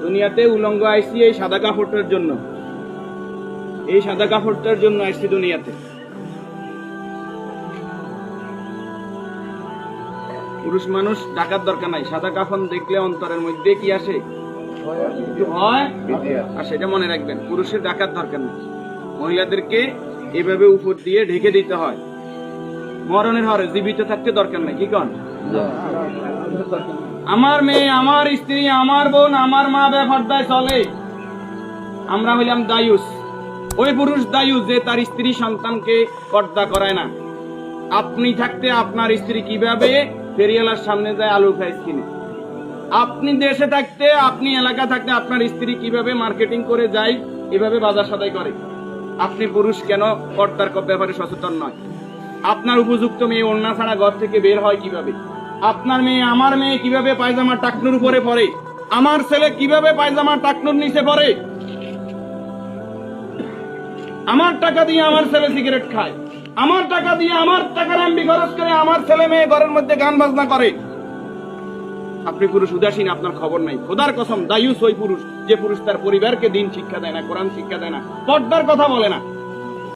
দুনিয়াতে উলঙ্গ আইসি এই সাদা কাপড়টার জন্য, এই সাদা কাপড়টার জন্য আইসি দুনিয়াতে। পুরুষ মানুষ ঢাকার দরকার নাই, সাদা কাফন দেখলে অন্তরের মধ্যে কি আসে, হয়, আর সেটা মনে রাখবেন, পুরুষের ঢাকার দরকার নাই, মহিলাদেরকে এভাবে উপর দিয়ে ঢেকে দিতে হয়। মরণের হরে জীবিত থাকতে দরকার নাই, কি কন? আমার মেয়ে, আমার স্ত্রী, আমার বোন, আমার মা বেপরদায় চলে, আমরা হইলাম দায়ুস। ওই পুরুষ দায়ুস যে তার স্ত্রী সন্তানকে পর্দা করায় না। আপনি থাকতে আপনার স্ত্রী কিভাবে ফেরিওয়ালার সামনে যায় আলু খাইস কিনে, আপনি দেশে থাকতে, আপনি এলাকা থাকতে আপনার স্ত্রী কিভাবে মার্কেটিং করে যায়, এভাবে বাজার সদাই করে, আপনি পুরুষ কেন পর্দার ব্যাপারে সচেতন নয়? আপনার উপযুক্ত মেয়ে ওড়না ছাড়া ঘর থেকে বের হয় কিভাবে? আপনার মেয়ে, আমার মেয়ে কিভাবে পায়জামা টাকনুর উপরে পরে? আমার ছেলে কিভাবে পায়জামা টাকনুর নিচে পরে? আমার টাকা দিয়ে আমার ছেলে সিগারেট খায়, আমার টাকা দিয়ে, আমার টাকার এমবি খরচ করে আমার ছেলে মেয়ে ঘরের মধ্যে গান বাজনা করে। আপনি পুরুষ উদাসীন, আপনার খবর নাই। খোদার কসম, দায়ুস ওই পুরুষ যে পুরুষ তার পরিবারকে দিন শিক্ষা দেয় না, কোরআন শিক্ষা দেয় না, পর্দার কথা বলে না।